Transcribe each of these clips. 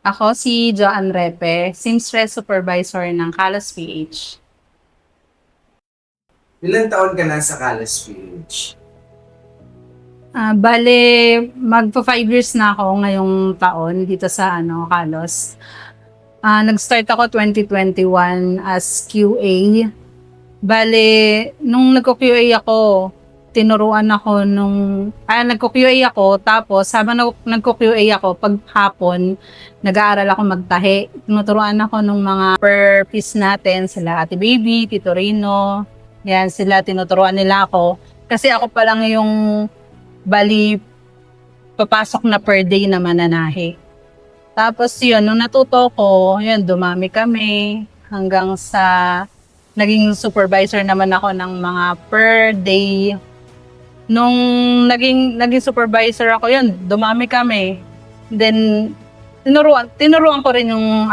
Ako si Joanne Repe, Seamstress Supervisor ng Kalos PH. Ilan taon ka na sa Kalas PH? Bale, magpa 5 years na ako ngayong taon dito sa Kalos. Nag-start ako 2021 as QA. Bale, nung nagko-QA ako, nagko-QA ako, tapos habang nagko-QA ako, pag hapon, nag-aaral ako magtahi. Tinuturuan ako ng mga per piece natin, sila Ate Baby, Tito Rino, yan sila, tinuturuan nila ako. Kasi ako pa lang yung bali papasok na per day na mananahi. Tapos yun, nung natuto ko, yun, dumami kami hanggang sa naging supervisor naman ako ng mga per day. Nung naging supervisor ako, yun, dumami kami. Then, tinuruan ko rin yung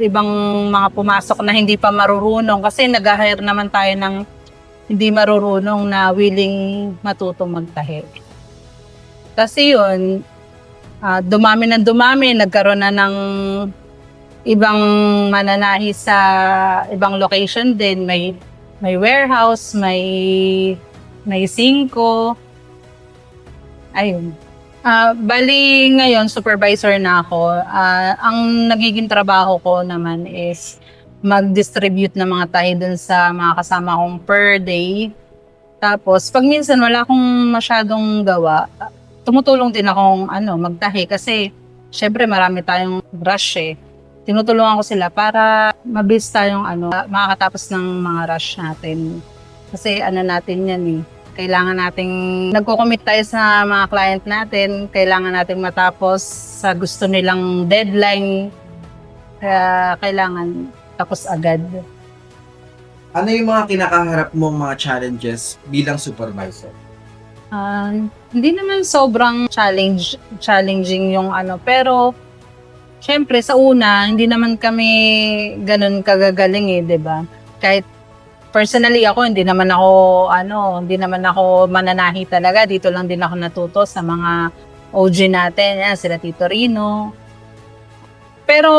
ibang mga pumasok na hindi pa marurunong kasi nag-hire naman tayo ng hindi marurunong na willing matuto magtahi. Kasi yun, dumami ng dumami, nagkaroon na ng ibang mananahi sa ibang location din. May warehouse, may singko. Ayun. Bali ngayon, supervisor na ako. Ang nagiging trabaho ko naman is mag-distribute ng mga tahi dun sa mga kasama kong per day. Tapos, pag minsan wala akong masyadong gawa, tumutulong din akong magtahi kasi syempre marami tayong rush eh. Tinutulungan ko sila para mabilis tayong makakatapos ng mga rush natin. Kasi natin yan eh. Kailangan nating nagko-commit tayo sa mga client natin, kailangan nating matapos sa gusto nilang deadline. Kaya kailangan tapos agad. Ano yung mga kinakaharap mong mga challenges bilang supervisor? Hindi naman sobrang challenging yung pero syempre sa una, hindi naman kami ganun kagagaling eh, 'di ba? Kahit personally ako, hindi naman ako mananahi talaga. Dito lang din ako natuto sa mga OG natin, yan, sila Tito Rino. Pero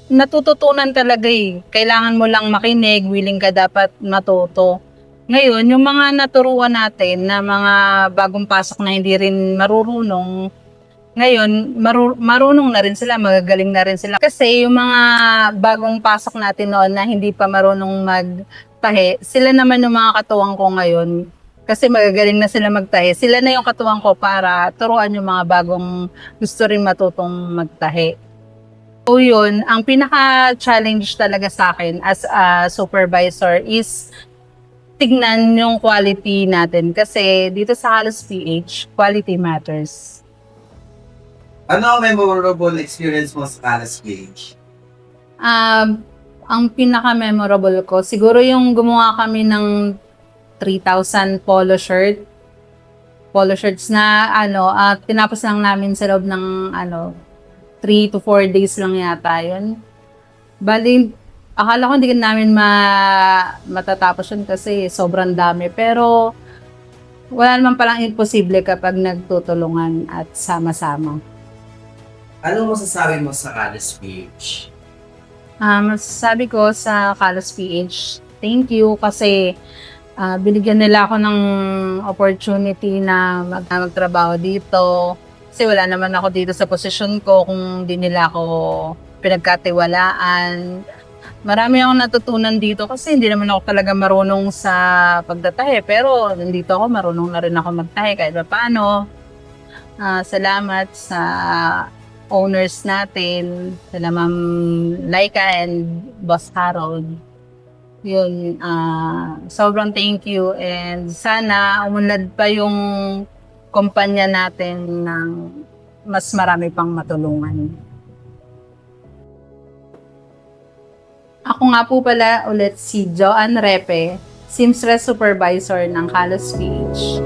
natututunan talaga eh. Kailangan mo lang makinig, willing ka dapat matuto. Ngayon, yung mga naturuan natin na mga bagong pasok na hindi rin marurunong, ngayon, marunong na rin sila, magagaling na rin sila. Kasi yung mga bagong pasok natin noon na hindi pa marunong magtahi, sila naman yung mga katuwang ko ngayon. Kasi magagaling na sila magtahi. Sila na yung katuwang ko para turuan yung mga bagong gusto rin matutong magtahi. So yun, ang pinaka-challenge talaga sa akin as a supervisor is tignan yung quality natin. Kasi dito sa Kalos PH, quality matters. Ano ang memorable experience mo sa Kalas PH? Ang pinaka-memorable ko, siguro yung gumawa kami ng 3,000 polo shirts na tinapos lang namin sa loob ng 3 to 4 days lang yata yun. Bali, akala ko hindi namin matatapos yun kasi sobrang dami. Pero wala naman palang imposible kapag nagtutulungan at sama-sama. Ano masasabi mo sa Kalas PH? Masasabi ko sa Kalos PH, thank you kasi binigyan nila ako ng opportunity na magtrabaho dito. Kasi wala naman ako dito sa posisyon ko kung di nila ako pinagkatiwalaan. Marami akong natutunan dito kasi hindi naman ako talaga marunong sa pagtatahi. Pero nandito ako, marunong na rin ako magtahi kahit paano. Salamat sa owners natin, sila Ma'am Laika and Boss Harold. Yun, sobrang thank you and sana umunlad pa yung kumpanya natin ng mas marami pang matulungan. Ako nga po pala ulit si Joanne Repe, Seamstress Supervisor ng Kalos PH.